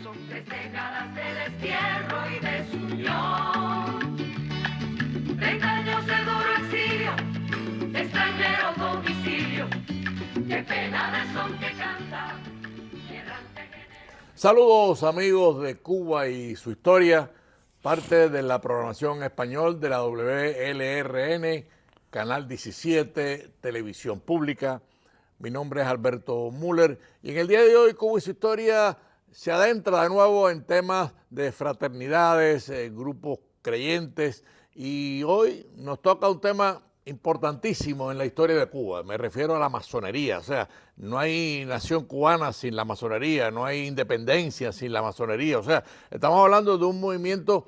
Son 3 décadas de destierro y desunión, 30 años de duro exilio, de extranjero domicilio, qué pena de son que canta. Saludos amigos de Cuba y su historia, parte de la programación en español de la WLRN, Canal 17, Televisión Pública. Mi nombre es Alberto Müller y en el día de hoy Cuba y su historia se adentra de nuevo en temas de fraternidades, grupos creyentes, y hoy nos toca un tema importantísimo en la historia de Cuba. Me refiero a la masonería. O sea, no hay nación cubana sin la masonería, no hay independencia sin la masonería. O sea, estamos hablando de un movimiento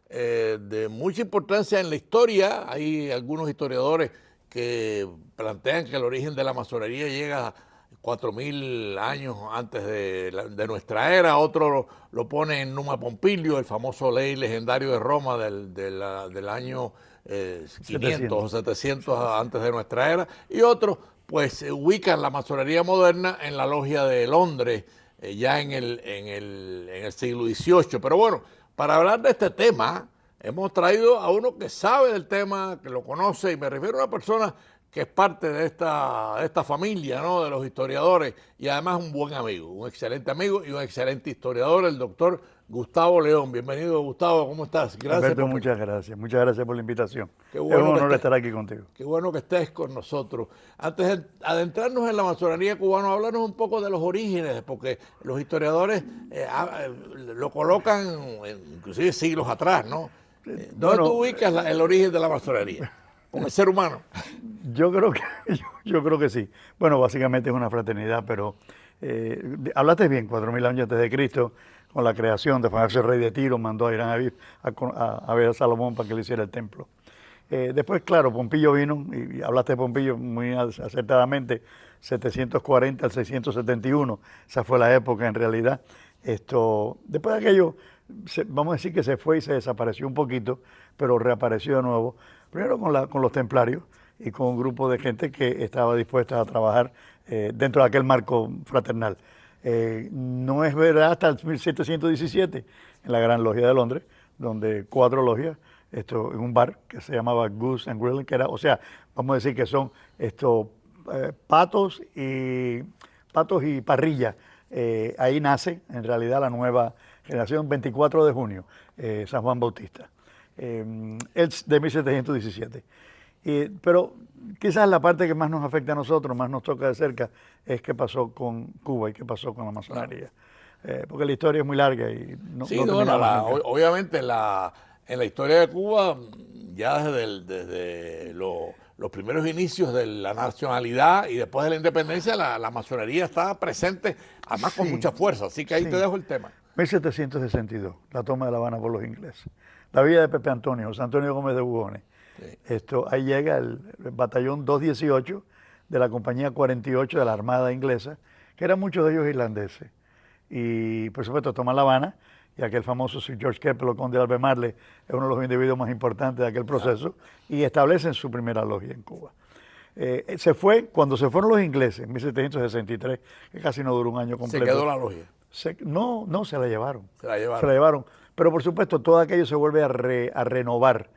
de mucha importancia en la historia. Hay algunos historiadores que plantean que el origen de la masonería llega a 4.000 años antes de nuestra era. Otro lo pone en Numa Pompilio, el famoso ley legendario de Roma del año 500 o 700 antes de nuestra era, y otros pues ubican la masonería moderna en la logia de Londres, ya en el siglo XVIII. Pero bueno, para hablar de este tema hemos traído a uno que sabe del tema, que lo conoce, y me refiero a una persona que es parte de esta familia, ¿no?, de los historiadores, y además un buen amigo, un excelente amigo y un excelente historiador, el doctor Gustavo León. Bienvenido, Gustavo, ¿cómo estás? Gracias. Alberto, muchas gracias por la invitación. Qué bueno, es un honor estar aquí contigo. Qué bueno que estés con nosotros. Antes de adentrarnos en la masonería cubana, háblanos un poco de los orígenes, porque los historiadores lo colocan inclusive siglos atrás, ¿no? ¿Dónde tú ubicas el origen de la masonería? ¿Con el ser humano? Yo creo que sí. Bueno, básicamente es una fraternidad, pero hablaste bien, 4.000 años antes de Cristo, con la creación de Juan el rey de Tiro, mandó a Irán Aviv a ver a Salomón para que le hiciera el templo. Después, claro, Pompilio vino, y hablaste de Pompillo muy acertadamente, 740 al 671, esa fue la época en realidad. Después de aquello, vamos a decir que se fue y se desapareció un poquito, pero reapareció de nuevo, primero con los templarios y con un grupo de gente que estaba dispuesta a trabajar dentro de aquel marco fraternal. No es verdad hasta el 1717, en la Gran Logia de Londres, donde 4 logias, en un bar que se llamaba Goose and Grill, que era, o sea, vamos a decir que son patos y parrilla. Ahí nace en realidad la nueva generación, 24 de junio, San Juan Bautista. Es de 1717. Pero quizás la parte que más nos afecta a nosotros, más nos toca de cerca, es qué pasó con Cuba y qué pasó con la masonería. Porque la historia es muy larga y obviamente en la historia de Cuba, ya desde los primeros inicios de la nacionalidad y después de la independencia, la masonería está presente, además con mucha fuerza. Así que ahí te dejo el tema. 1762, la toma de La Habana por los ingleses. La vida de Pepe Antonio, José Antonio Gómez de Bugones. Sí. Ahí llega el batallón 218 de la compañía 48 de la Armada Inglesa, que eran muchos de ellos irlandeses. Y por supuesto toman La Habana, y aquel famoso Sir George Keppel o conde de Albemarle es uno de los individuos más importantes de aquel proceso, y establecen su primera logia en Cuba. Cuando se fueron los ingleses en 1763, que casi no duró un año completo. ¿Se quedó la logia? No, se la llevaron. Se la llevaron. Se la llevaron. Pero por supuesto todo aquello se vuelve a renovar.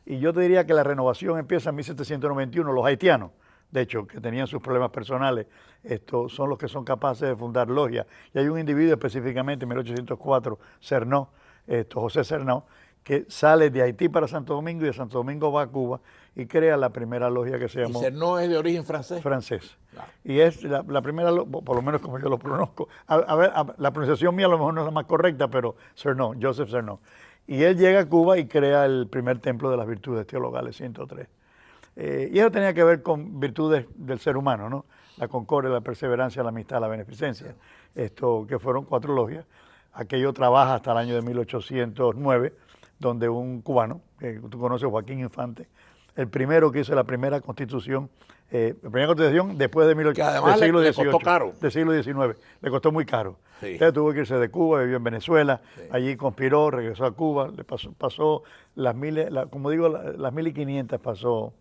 Y yo te diría que la renovación empieza en 1791. Los haitianos, de hecho, que tenían sus problemas personales, son los que son capaces de fundar logias. Y hay un individuo específicamente en 1804, Cernó, José Cernó, que sale de Haití para Santo Domingo y de Santo Domingo va a Cuba y crea la primera logia que se llamó... ¿Y Cernó es de origen francés? Francés. Claro. Y es la primera, por lo menos como yo lo pronuncio. A ver, la pronunciación mía a lo mejor no es la más correcta, pero Cernó, Joseph Cernó. Y él llega a Cuba y crea el primer templo de las virtudes teologales, 103. Y eso tenía que ver con virtudes del ser humano, ¿no? La concordia, la perseverancia, la amistad, la beneficencia. Que fueron 4 logias. Aquello trabaja hasta el año de 1809, donde un cubano, que tú conoces, Joaquín Infante, el primero que hizo la primera constitución, después de que además del siglo le XVIII, costó caro. del siglo XIX, le costó muy caro. Sí. Entonces tuvo que irse de Cuba, vivió en Venezuela, sí. Allí conspiró, regresó a Cuba, le pasó las 1.500 pasó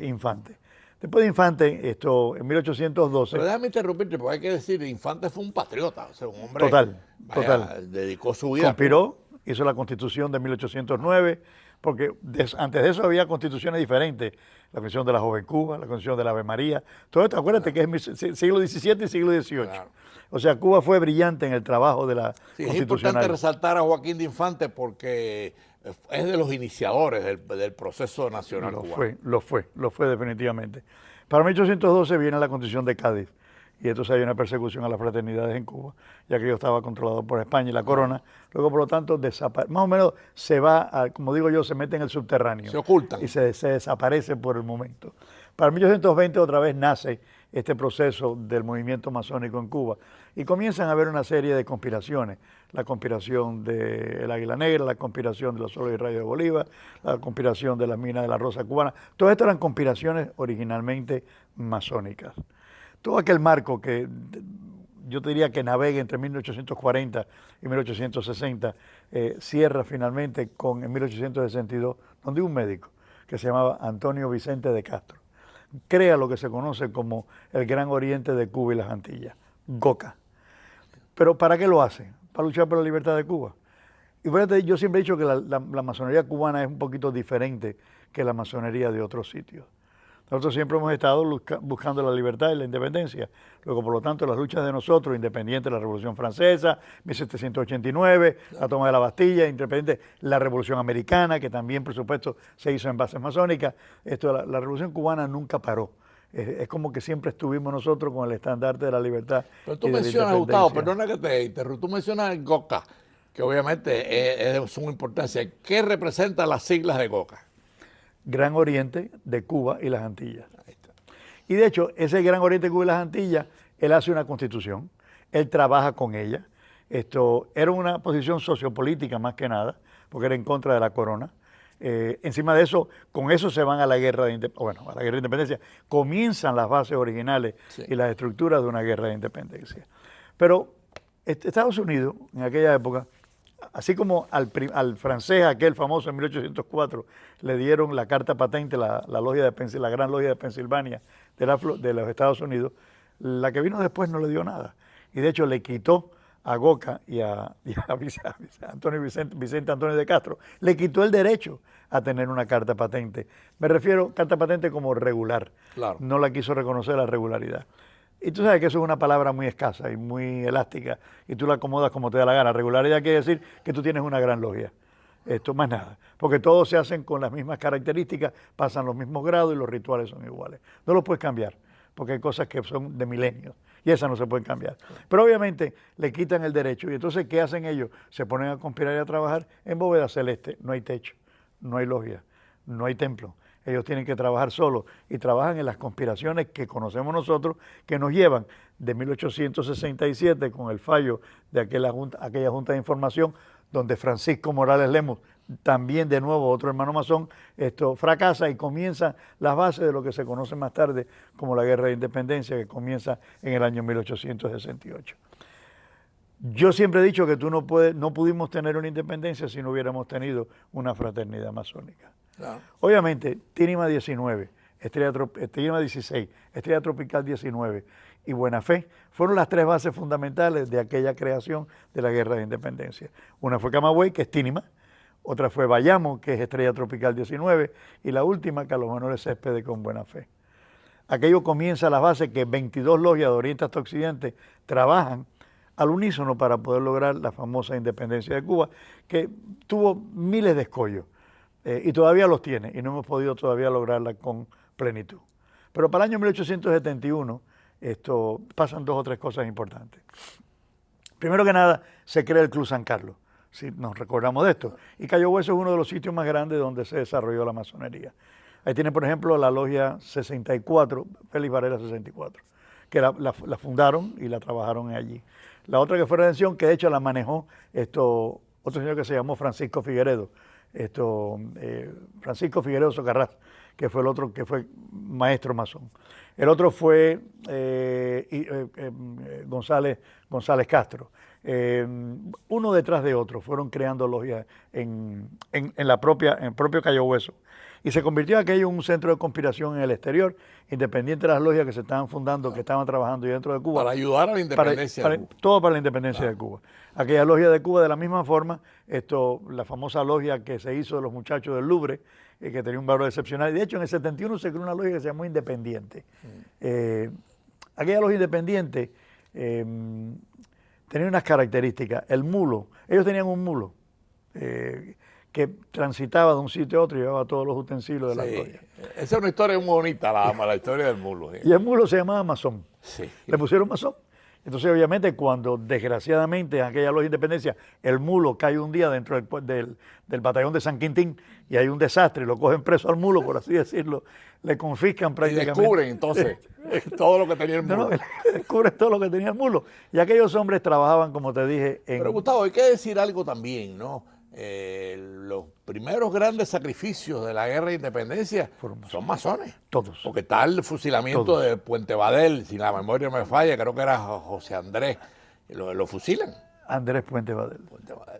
Infante. Después de Infante, en 1812, Pero déjame interrumpirte, porque hay que decir, Infante fue un patriota, o sea, un hombre total, vaya, total. dedicó su vida. Conspiró, hizo la Constitución de 1809, porque antes de eso había constituciones diferentes, la Constitución de la Joven Cuba, la Constitución de la Ave María, todo esto, acuérdate que es siglo XVII y siglo XVIII. Claro. O sea, Cuba fue brillante en el trabajo de la Sí, es constitucional. importante resaltar a Joaquín de Infante porque es de los iniciadores del proceso nacional cubano. Lo fue definitivamente. Para 1812 viene la Constitución de Cádiz y entonces hay una persecución a las fraternidades en Cuba, ya que yo estaba controlado por España y la corona. Luego, por lo tanto, más o menos se va, como digo yo, se mete en el subterráneo. Se ocultan. Y se desaparece por el momento. Para 1820 otra vez nace este proceso del movimiento masónico en Cuba y comienzan a haber una serie de conspiraciones. La conspiración del Águila Negra, la conspiración de los soles y rayos de Bolívar, la conspiración de las minas de la Rosa Cubana. Todo esto eran conspiraciones originalmente masónicas. Todo aquel marco que yo te diría que navega entre 1840 y 1860, cierra finalmente en 1862, donde un médico que se llamaba Antonio Vicente de Castro crea lo que se conoce como el Gran Oriente de Cuba y las Antillas, GOCA. ¿Pero para qué lo hace? Para luchar por la libertad de Cuba. Y fíjate, yo siempre he dicho que la masonería cubana es un poquito diferente que la masonería de otros sitios. Nosotros siempre hemos estado buscando la libertad y la independencia. Luego, por lo tanto, las luchas de nosotros, independiente de la Revolución Francesa, 1789, la toma de la Bastilla, independiente la Revolución Americana, que también, por supuesto, se hizo en bases masónicas, la Revolución Cubana nunca paró. Es como que siempre estuvimos nosotros con el estandarte de la libertad. Pero tú y de la mencionas, Gustavo, independencia. perdona que te interrumpa, tú mencionas el GOCA, que obviamente es de suma importancia. ¿Qué representan las siglas de GOCA? Gran Oriente de Cuba y las Antillas. Ahí está. Y de hecho, ese Gran Oriente de Cuba y las Antillas, él hace una constitución, él trabaja con ella. Esto era una posición sociopolítica más que nada, porque era en contra de la corona. Encima de eso, con eso se van a la guerra de independencia. Comienzan las bases originales y las estructuras de una guerra de independencia. Pero Estados Unidos, en aquella época, así como al francés, aquel famoso en 1804, le dieron la carta patente, la gran logia de Pensilvania de los Estados Unidos, la que vino después no le dio nada. Y de hecho le quitó a GOCA y a Vicente Antonio de Castro, le quitó el derecho a tener una carta patente. Me refiero carta patente como regular. Claro. No la quiso reconocer la regularidad. Y tú sabes que eso es una palabra muy escasa y muy elástica y tú la acomodas como te da la gana. Regularidad quiere decir que tú tienes una gran logia. Esto más nada. Porque todos se hacen con las mismas características, pasan los mismos grados y los rituales son iguales. No los puedes cambiar porque hay cosas que son de milenios y esas no se pueden cambiar. Pero obviamente le quitan el derecho y entonces ¿qué hacen ellos? Se ponen a conspirar y a trabajar en bóveda celeste. No hay techo, no hay logia, no hay templo. Ellos tienen que trabajar solos y trabajan en las conspiraciones que conocemos nosotros, que nos llevan de 1867 con el fallo de aquella Junta de Información, donde Francisco Morales Lemus, también de nuevo otro hermano masón, fracasa y comienzan las bases de lo que se conoce más tarde como la Guerra de Independencia, que comienza en el año 1868. Yo siempre he dicho que no pudimos tener una independencia si no hubiéramos tenido una fraternidad masónica. Claro. Obviamente, Tínima 19, Tínima 16, Estrella Tropical 19 y Buena Fe fueron las tres bases fundamentales de aquella creación de la Guerra de Independencia. Una fue Camagüey, que es Tínima, otra fue Bayamo, que es Estrella Tropical 19, y la última, Carlos Manuel Céspedes con Buena Fe. Aquello comienza a la base que 22 logias de Oriente hasta Occidente trabajan al unísono para poder lograr la famosa independencia de Cuba, que tuvo miles de escollos. Y todavía los tiene, y no hemos podido todavía lograrla con plenitud. Pero para el año 1871 pasan dos o tres cosas importantes. Primero que nada, se crea el Club San Carlos, si nos recordamos de esto. Y Cayo Hueso es uno de los sitios más grandes donde se desarrolló la masonería. Ahí tiene, por ejemplo, la logia 64, Félix Varela 64, que la fundaron y la trabajaron allí. La otra que fue Redención, que de hecho la manejó otro señor que se llamó Francisco Figueredo, Francisco Figueredo Socarrás, que fue el otro que fue maestro masón. El otro fue González Castro. uno detrás de otro, fueron creando logias en el propio Cayo Hueso. Y se convirtió aquello en un centro de conspiración en el exterior, independiente de las logias que se estaban fundando, que estaban trabajando dentro de Cuba. Para ayudar a la independencia de Cuba. Todo para la independencia de Cuba. Aquella logia de Cuba, de la misma forma, la famosa logia que se hizo de los muchachos del Louvre, que tenía un valor excepcional. Y de hecho, en el 71 se creó una logia que se llamó Independiente. Aquella logia independiente tenía unas características. El mulo, ellos tenían un mulo que transitaba de un sitio a otro y llevaba todos los utensilios de la logia. Esa es una historia muy bonita, la historia del mulo. Y el mulo se llamaba masón. Sí. Le pusieron masón. Entonces, obviamente, cuando desgraciadamente en aquella logia de Independencia el mulo cae un día dentro del batallón de San Quintín y hay un desastre, lo cogen preso al mulo, por así decirlo, le confiscan prácticamente. Y descubren entonces todo lo que tenía el mulo. Descubren todo lo que tenía el mulo. Y aquellos hombres trabajaban, como te dije, Pero Gustavo, hay que decir algo también, ¿no? Los primeros grandes sacrificios de la guerra de independencia son masones. Todos. Porque está el fusilamiento de Puente Badel, si la memoria me falla, creo que era José Andrés, lo fusilan. Andrés Puente Badel.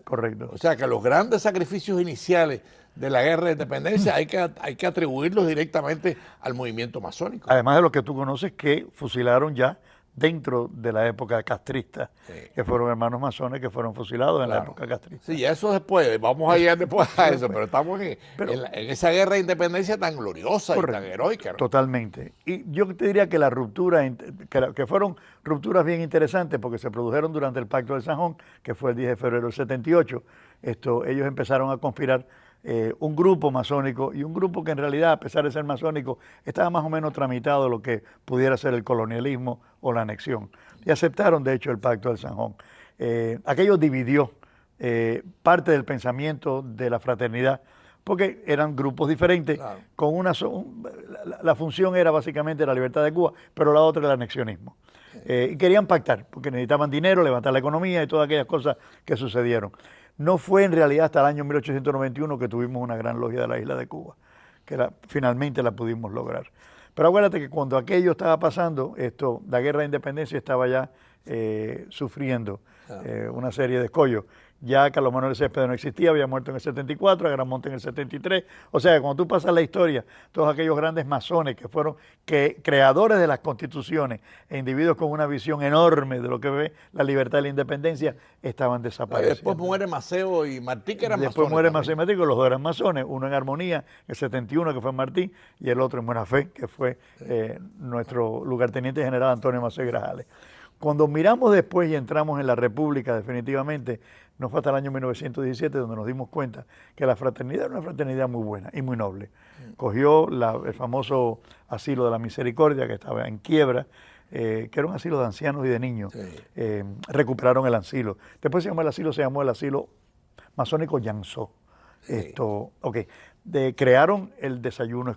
Correcto. O sea que los grandes sacrificios iniciales de la guerra de independencia hay que atribuirlos directamente al movimiento masónico. Además de los que tú conoces que fusilaron ya dentro de la época castrista, que fueron hermanos masones que furon fusilados en la época castrista. Sí, eso después, vamos a ir después a eso, pero estamos en esa guerra de independencia tan gloriosa y tan heroica, ¿no? Totalmente. Y yo te diría que la ruptura, que fueron rupturas bien interesantes porque se produjeron durante el Pacto de Sanjón, que fue el 10 de febrero del 78. Ellos empezaron a conspirar un grupo masónico y un grupo que en realidad, a pesar de ser masónico, estaba más o menos tramitado lo que pudiera ser el colonialismo o la anexión. Y aceptaron, de hecho, el Pacto del Sanjón. Aquello dividió parte del pensamiento de la fraternidad, porque eran grupos diferentes, claro. Con la función era básicamente la libertad de Cuba, pero la otra era el anexionismo. Y querían pactar, porque necesitaban dinero, levantar la economía y todas aquellas cosas que sucedieron. No fue en realidad hasta el año 1891 que tuvimos una gran logia de la isla de Cuba, que finalmente la pudimos lograr. Pero acuérdate que cuando aquello estaba pasando, la guerra de independencia estaba ya sufriendo una serie de escollos. Ya Carlos Manuel Céspedes no existía, había muerto en el 74, Agramonte en el 73. O sea, cuando tú pasas la historia, todos aquellos grandes masones que fueron creadores de las constituciones e individuos con una visión enorme de lo que ve la libertad y la independencia, estaban desapareciendo. Después muere Maceo y Martí, que eran masones. Después muere Maceo y Martí, que los dos eran masones, uno en Armonía, en el 71, que fue Martí, y el otro en Buena Fe, que fue nuestro lugarteniente general Antonio Maceo y Grajales. Cuando miramos después y entramos en la República, definitivamente, no fue hasta el año 1917 donde nos dimos cuenta que la fraternidad era una fraternidad muy buena y muy noble. Cogió el famoso asilo de la Misericordia, que estaba en quiebra, que era un asilo de ancianos y de niños. Sí. Recuperaron el asilo. Después se llamó el asilo masónico Yansó. Sí. Crearon el desayuno,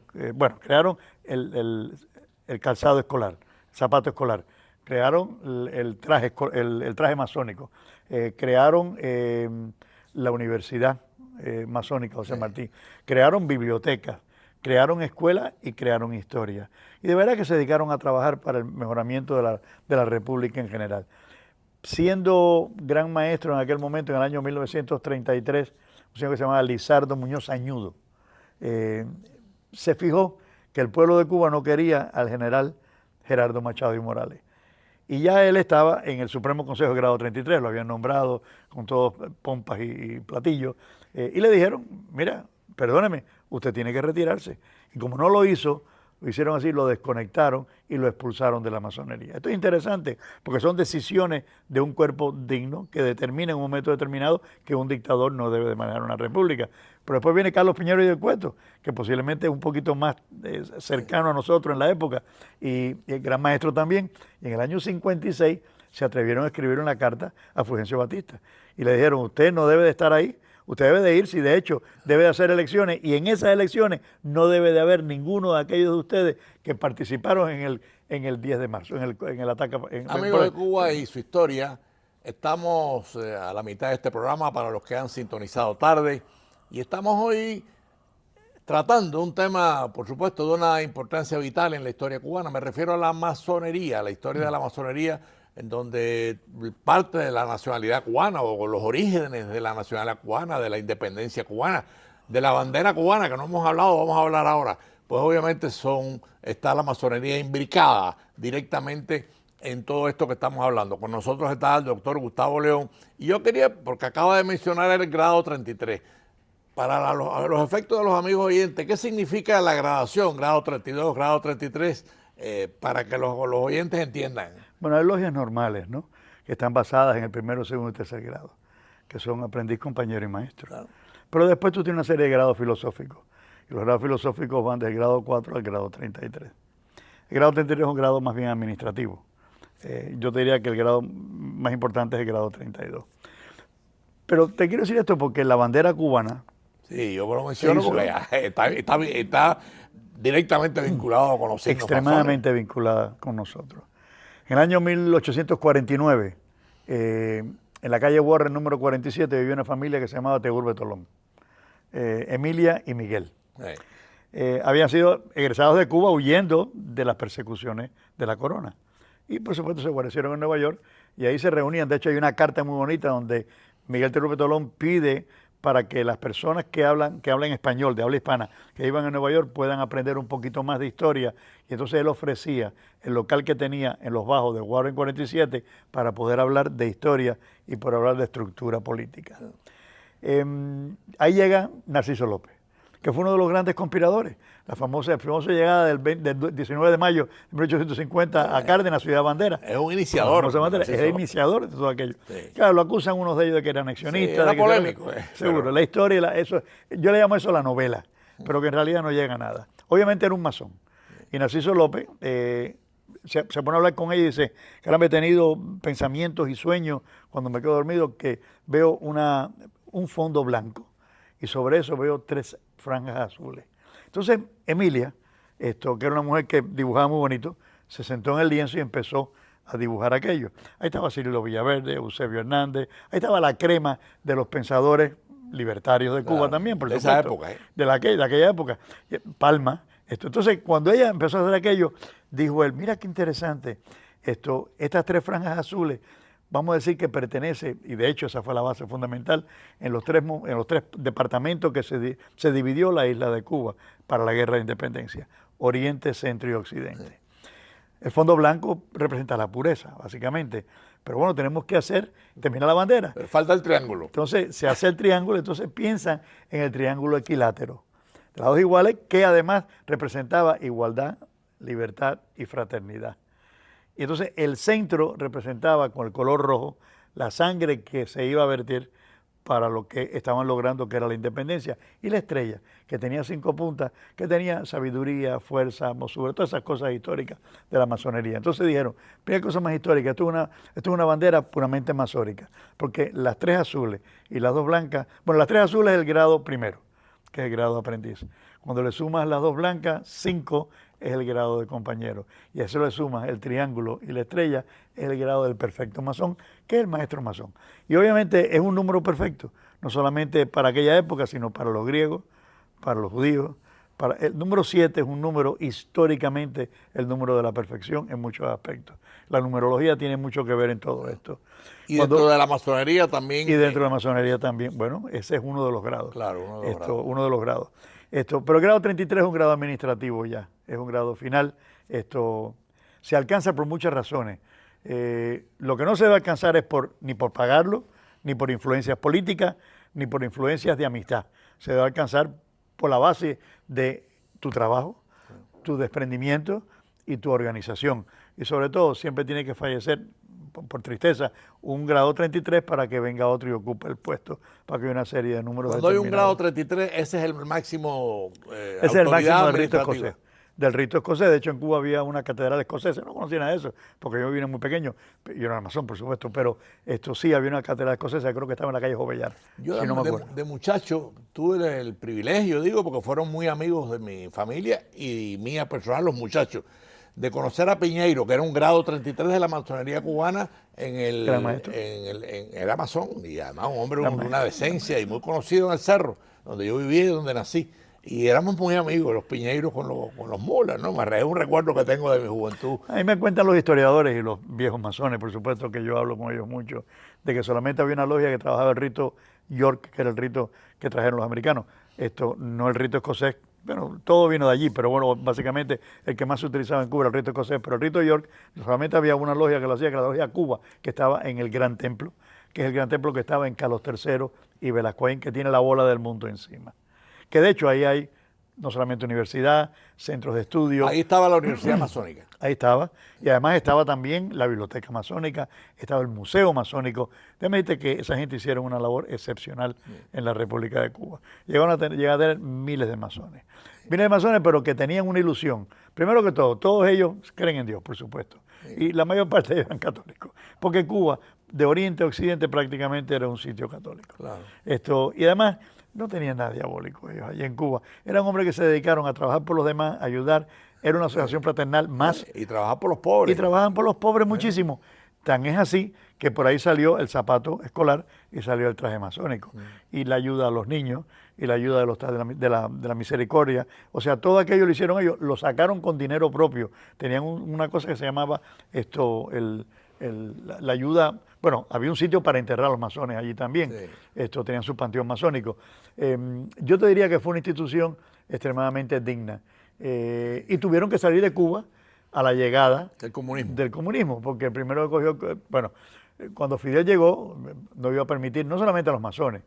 crearon el calzado escolar, el zapato escolar. Crearon el traje masónico, crearon la Universidad Masónica José Martí, crearon bibliotecas, crearon escuelas y crearon historia. Y de verdad que se dedicaron a trabajar para el mejoramiento de la República en general. Siendo gran maestro en aquel momento, en el año 1933, un señor que se llamaba Lizardo Muñoz Añudo, se fijó que el pueblo de Cuba no quería al general Gerardo Machado y Morales. Y ya él estaba en el Supremo Consejo de Grado 33, lo habían nombrado con todos pompas y platillos, y le dijeron, mira, perdóneme, usted tiene que retirarse. Y como no lo hizo, lo hicieron así, lo desconectaron y lo expulsaron de la masonería. Esto es interesante, porque son decisiones de un cuerpo digno que determina en un momento determinado que un dictador no debe de manejar una república. Pero después viene Carlos Piñero y del Cueto, que posiblemente es un poquito más cercano a nosotros en la época, y el gran maestro también. Y en el año 56 se atrevieron a escribir una carta a Fulgencio Batista. Y le dijeron, usted no debe de estar ahí, usted debe de irse y de hecho debe de hacer elecciones. Y en esas elecciones no debe de haber ninguno de aquellos de ustedes que participaron en el 10 de marzo, en el ataque. Amigos de Cuba y su historia, estamos a la mitad de este programa para los que han sintonizado tarde. Y estamos hoy tratando un tema, por supuesto, de una importancia vital en la historia cubana. Me refiero a la masonería, la historia de la masonería en donde parte de la nacionalidad cubana o los orígenes de la nacionalidad cubana, de la independencia cubana, de la bandera cubana, que no hemos hablado, vamos a hablar ahora, pues obviamente está la masonería imbricada directamente en todo esto que estamos hablando. Con nosotros está el doctor Gustavo León, y yo quería, porque acaba de mencionar el grado 33, para los efectos de los amigos oyentes, ¿qué significa la gradación, grado 32, grado 33, para que los oyentes entiendan? Bueno, hay logias normales, ¿no? Que están basadas en el primero, segundo y tercer grado, que son aprendiz, compañero y maestro. Claro. Pero después tú tienes una serie de grados filosóficos, y los grados filosóficos van del grado 4 al grado 33. El grado 33 es un grado más bien administrativo. Yo te diría que el grado más importante es el grado 32. Pero te quiero decir esto porque la bandera cubana... Sí, yo lo menciono porque está directamente vinculado con los signos extremadamente masones. Vinculada con nosotros. En el año 1849, en la calle Warren número 47, vivía una familia que se llamaba Tegur Betolón, Emilia y Miguel. Habían sido egresados de Cuba huyendo de las persecuciones de la corona. Y por supuesto se guarecieron en Nueva York y ahí se reunían. De hecho hay una carta muy bonita donde Miguel Tegur Betolón pide para que las personas que hablan español, de habla hispana, que iban a Nueva York puedan aprender un poquito más de historia. Y entonces él ofrecía el local que tenía en los bajos de Warren 47 para poder hablar de historia y por hablar de estructura política. Ahí llega Narciso López, que fue uno de los grandes conspiradores. La famosa llegada del 19 de mayo de 1850 a Cárdenas, Ciudad Bandera. Es un iniciador. Es el iniciador de todo aquello. Sí. Claro, lo acusan unos de ellos de que era anexionista. Sí, era polémico. Seguro, pero... la historia, eso, yo le llamo eso la novela, pero que en realidad no llega a nada. Obviamente era un masón. Y Narciso López se pone a hablar con ella y dice, caramba, he tenido pensamientos y sueños cuando me quedo dormido que veo un fondo blanco y sobre eso veo 3 franjas azules. Entonces, Emilia, que era una mujer que dibujaba muy bonito, se sentó en el lienzo y empezó a dibujar aquello. Ahí estaba Cirilo Villaverde, Eusebio Hernández, ahí estaba la crema de los pensadores libertarios de Cuba también, por supuesto. De esa época. De aquella época. Palma. Entonces, cuando ella empezó a hacer aquello, dijo él, mira qué interesante, estas 3 franjas azules, vamos a decir que pertenece, y de hecho esa fue la base fundamental, en los tres departamentos que se dividió la isla de Cuba para la guerra de independencia, Oriente, Centro y Occidente. Sí. El fondo blanco representa la pureza, básicamente. Pero bueno, tenemos que terminar la bandera. Pero falta el triángulo. Entonces se hace el triángulo, entonces piensan en el triángulo equilátero, de lados iguales, que además representaba igualdad, libertad y fraternidad. Y entonces el centro representaba con el color rojo la sangre que se iba a vertir para lo que estaban logrando, que era la independencia. Y la estrella, que tenía 5 puntas, que tenía sabiduría, fuerza, hermosura, todas esas cosas históricas de la masonería. Entonces dijeron, primera cosa más histórica, esto es una bandera puramente masónica, porque las 3 azules y las 2 blancas, bueno, las 3 azules es el grado primero, que es el grado de aprendiz. Cuando le sumas las 2 blancas, 5 es el grado de compañero. Y a eso le sumas el triángulo y la estrella, es el grado del perfecto masón, que es el maestro masón. Y obviamente es un número perfecto, no solamente para aquella época, sino para los griegos, para los judíos. El número 7 es un número históricamente el número de la perfección en muchos aspectos. La numerología tiene mucho que ver en todo esto. Y dentro de la masonería también. Y dentro de la masonería también. Bueno, ese es uno de los grados. Claro, uno de los grados. Pero el grado 33 es un grado administrativo ya, es un grado final. Se alcanza por muchas razones. Lo que no se debe alcanzar es ni por pagarlo, ni por influencias políticas, ni por influencias de amistad. Se debe alcanzar por la base de tu trabajo, tu desprendimiento y tu organización. Y sobre todo, siempre tiene que fallecer, por tristeza, un grado 33 para que venga otro y ocupe el puesto, para que haya una serie de números. Cuando hay un grado 33, ese es el máximo ese es el máximo del rito escocés. Del rito escocés. De hecho, en Cuba había una catedral escocesa, no conocía nada de eso, porque yo vine muy pequeño, yo era masón, por supuesto, pero sí había una catedral escocesa, creo que estaba en la calle Jovellar. Yo de muchacho tuve el privilegio, porque fueron muy amigos de mi familia y mía personal, los muchachos, de conocer a Piñeiro, que era un grado 33 de la masonería cubana era masón, y además un hombre de una decencia y muy conocido en el cerro, donde yo vivía y donde nací. Y éramos muy amigos, los piñeiros con los mulas, ¿no? Es un recuerdo que tengo de mi juventud. A mí me cuentan los historiadores y los viejos masones, por supuesto que yo hablo con ellos mucho, de que solamente había una logia que trabajaba el rito York, que era el rito que trajeron los americanos. Esto no el rito escocés, bueno, todo vino de allí, pero bueno, básicamente el que más se utilizaba en Cuba era el rito escocés, pero el rito York solamente había una logia que lo hacía, que era la logia Cuba, que estaba en el Gran Templo, que es el Gran Templo que estaba en Carlos III y Velascoín, que tiene la bola del mundo encima. Que de hecho ahí hay no solamente universidad, centros de estudio. Ahí estaba la Universidad Masónica. Ahí estaba. Y además estaba también la Biblioteca Masónica, estaba el Museo Masónico. Déjame decirte que esa gente hicieron una labor excepcional en la República de Cuba. Llegaron a tener miles de masones. Miles de masones, pero que tenían una ilusión. Primero que todo, todos ellos creen en Dios, por supuesto. Y la mayor parte de ellos eran católicos. Porque Cuba, de oriente a occidente, prácticamente era un sitio católico. Claro. Y además no tenían nada diabólico ellos allí en Cuba. Eran hombres que se dedicaron a trabajar por los demás, a ayudar. Era una asociación fraternal más. Y trabajar por los pobres. Y trabajan por los pobres muchísimo. Tan es así que por ahí salió el zapato escolar y salió el traje masónico. Y la ayuda a los niños y la ayuda de la misericordia. O sea, todo aquello lo hicieron ellos, lo sacaron con dinero propio. Tenían una cosa que se llamaba la ayuda. Bueno, había un sitio para enterrar a los masones allí también. Sí. Tenían su panteón masónico. Yo te diría que fue una institución extremadamente digna. Y tuvieron que salir de Cuba a la llegada del comunismo, porque el primero que cogió, bueno, cuando Fidel llegó, no iba a permitir no solamente a los masones,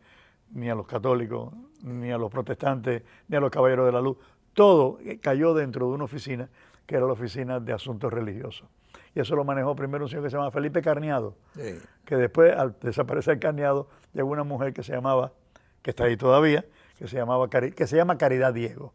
ni a los católicos, ni a los protestantes, ni a los caballeros de la luz, todo cayó dentro de una oficina, que era la Oficina de Asuntos Religiosos. Y eso lo manejó primero un señor que se llamaba Felipe Carneado, sí. Que después, al desaparecer Carneado, llegó una mujer que se llamaba, que está ahí todavía, que se llama Caridad Diego.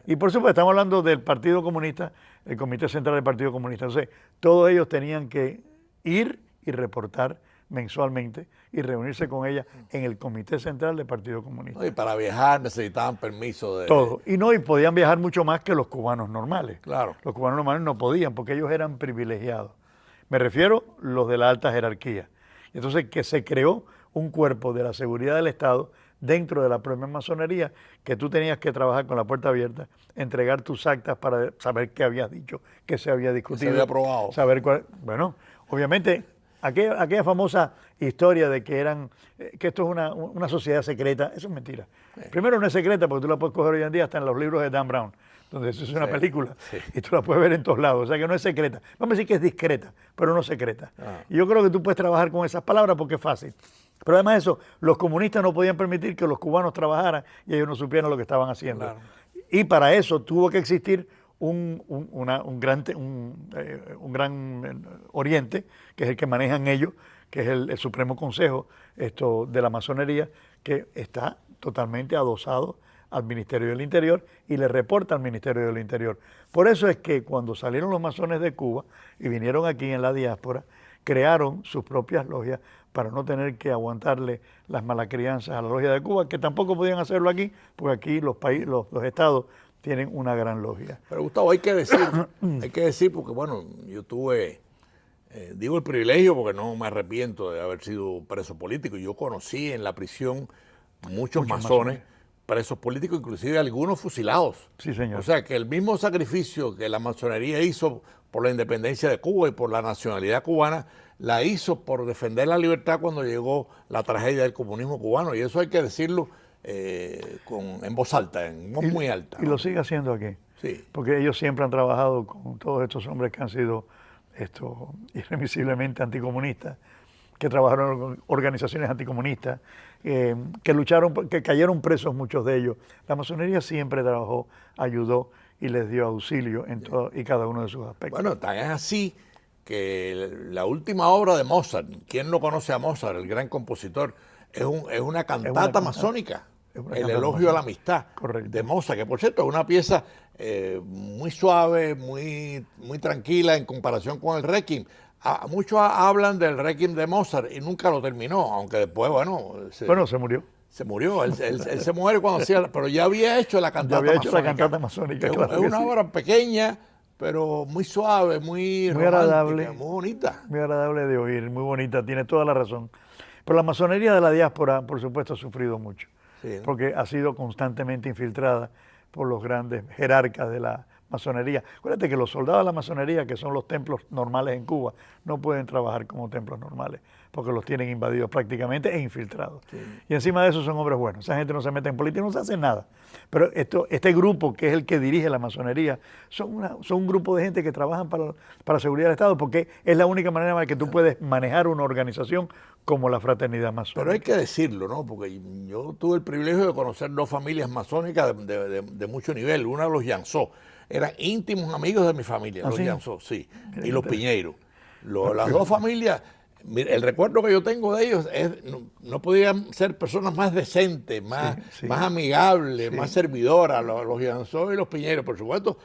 Y por supuesto, estamos hablando del Partido Comunista, el Comité Central del Partido Comunista. Entonces, todos ellos tenían que ir y reportar mensualmente y reunirse con ella en el Comité Central del Partido Comunista. Y para viajar necesitaban permiso de... Todo. Y podían viajar mucho más que los cubanos normales. Claro. Los cubanos normales no podían porque ellos eran privilegiados. Me refiero a los de la alta jerarquía. Entonces, que se creó un cuerpo de la seguridad del Estado dentro de la propia masonería, que tú tenías que trabajar con la puerta abierta, entregar tus actas para saber qué habías dicho, qué se había discutido. Se había aprobado. Saber bueno, obviamente, aquella famosa historia de que esto es una sociedad secreta, eso es mentira. Sí. Primero, no es secreta porque tú la puedes coger hoy en día hasta en los libros de Dan Brown, donde eso es una película, y tú la puedes ver en todos lados. O sea que no es secreta. Vamos a decir que es discreta, pero no secreta. Y yo creo que tú puedes trabajar con esas palabras porque es fácil. Pero además de eso, los comunistas no podían permitir que los cubanos trabajaran y ellos no supieran lo que estaban haciendo. Claro. Y para eso tuvo que existir un gran Oriente, que es el que manejan ellos, que es el Supremo Consejo de la Masonería, que está totalmente adosado al Ministerio del Interior y le reporta al Ministerio del Interior. Por eso es que cuando salieron los masones de Cuba y vinieron aquí en la diáspora, crearon sus propias logias para no tener que aguantarle las malacrianzas a la logia de Cuba, que tampoco podían hacerlo aquí, porque aquí los estados tienen una gran logia. Pero Gustavo, hay que decir, porque bueno, yo tuve, digo el privilegio porque no me arrepiento de haber sido preso político. Yo conocí en la prisión muchos masones, presos políticos, inclusive algunos fusilados. Sí, señor. O sea, que el mismo sacrificio que la masonería hizo por la independencia de Cuba y por la nacionalidad cubana, la hizo por defender la libertad cuando llegó la tragedia del comunismo cubano. Y eso hay que decirlo en voz alta, en voz muy alta. Y lo sigue haciendo aquí. Sí. Porque ellos siempre han trabajado con todos estos hombres que han sido irremisiblemente anticomunistas, que trabajaron en organizaciones anticomunistas, que lucharon, que cayeron presos muchos de ellos. La masonería siempre trabajó, ayudó y les dio auxilio en todo y cada uno de sus aspectos. Bueno, tan es así que la última obra de Mozart, ¿quién no conoce a Mozart, el gran compositor? Es una cantata masónica, el elogio a la amistad. Correcto. De Mozart, que por cierto es una pieza muy suave, muy tranquila en comparación con el Requiem. Muchos hablan del Requiem de Mozart y nunca lo terminó, aunque después, se murió. Se murió, él se muere cuando hacía, pero ya había hecho la cantata masónica. La cantata masónica, claro. Es una obra pequeña, pero muy suave, muy agradable, muy bonita. Muy agradable de oír, muy bonita, tiene toda la razón. Pero la masonería de la diáspora, por supuesto, ha sufrido mucho, sí, ¿no? Porque ha sido constantemente infiltrada por los grandes jerarcas de la masonería. Acuérdate que los soldados de la masonería, que son los templos normales en Cuba, no pueden trabajar como templos normales, porque los tienen invadidos prácticamente e infiltrados. Sí. Y encima de eso son hombres buenos. Esa gente no se mete en política, no se hace nada. Pero este grupo, que es el que dirige la masonería, son un grupo de gente que trabajan para la seguridad del Estado, porque es la única manera en la que tú puedes manejar una organización como la Fraternidad Masónica. Pero hay que decirlo, ¿no? Porque yo tuve el privilegio de conocer dos familias masónicas de mucho nivel. Una de los Llanzó. Eran íntimos amigos de mi familia, los Llanzó, sí, y los Piñeiro. Las dos familias, el recuerdo que yo tengo de ellos es no podían ser personas más decentes, más amigables, más servidoras, los Llanzó y los Piñeiro, por supuesto.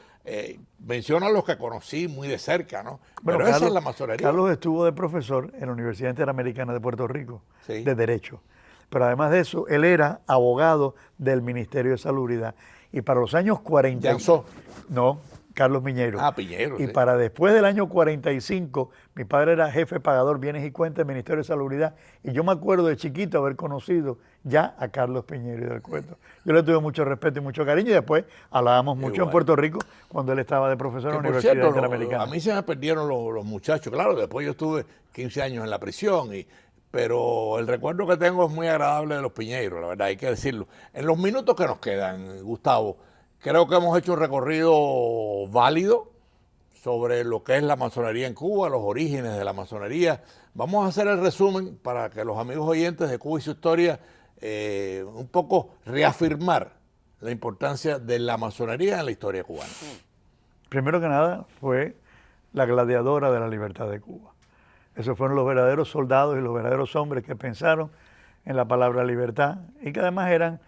Menciona a los que conocí muy de cerca, ¿no? Bueno, pero esa es la masonería. Carlos estuvo de profesor en la Universidad Interamericana de Puerto Rico, de Derecho. Pero además de eso, él era abogado del Ministerio de Salubridad. Y para los años 40... ¿Llanzó? No, Carlos Piñeiro. Ah, Piñeiro, Y para después del año 45, mi padre era jefe pagador bienes y cuentas del Ministerio de Salubridad. Y yo me acuerdo de chiquito haber conocido ya a Carlos Piñeiro y del Cuento. Yo le tuve mucho respeto y mucho cariño, y después hablábamos mucho en Puerto Rico cuando él estaba de profesor en la Universidad Interamericana. A mí se me perdieron los muchachos. Claro, después yo estuve 15 años en la prisión, pero el recuerdo que tengo es muy agradable de los Piñeiros, la verdad, hay que decirlo. En los minutos que nos quedan, Gustavo, creo que hemos hecho un recorrido válido sobre lo que es la masonería en Cuba, los orígenes de la masonería. Vamos a hacer el resumen para que los amigos oyentes de Cuba y su historia un poco reafirmar la importancia de la masonería en la historia cubana. Primero que nada fue la gladiadora de la libertad de Cuba. Esos fueron los verdaderos soldados y los verdaderos hombres que pensaron en la palabra libertad y que además eran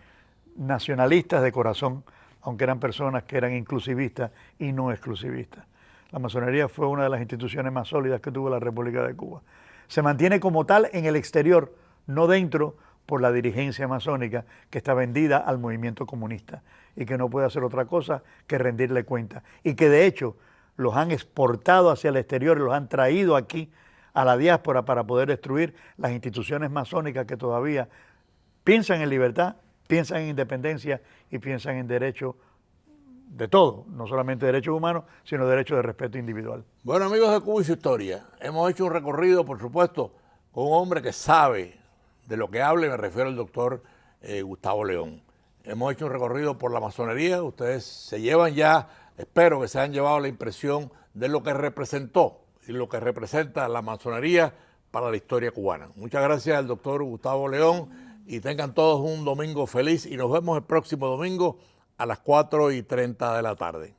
nacionalistas de corazón, aunque eran personas que eran inclusivistas y no exclusivistas. La masonería fue una de las instituciones más sólidas que tuvo la República de Cuba. Se mantiene como tal en el exterior, no dentro, por la dirigencia masónica que está vendida al movimiento comunista y que no puede hacer otra cosa que rendirle cuenta. Y que de hecho los han exportado hacia el exterior y los han traído aquí a la diáspora para poder destruir las instituciones masónicas que todavía piensan en libertad, piensan en independencia y piensan en derecho de todo, no solamente derechos humanos, sino derecho de respeto individual. Bueno, amigos de Cuba y su historia, hemos hecho un recorrido, por supuesto, con un hombre que sabe de lo que habla, y me refiero al doctor Gustavo León. Hemos hecho un recorrido por la masonería, ustedes se llevan ya, espero que se hayan llevado la impresión de lo que representó y lo que representa la masonería para la historia cubana. Muchas gracias al doctor Gustavo León y tengan todos un domingo feliz y nos vemos el próximo domingo a las 4:30 de la tarde.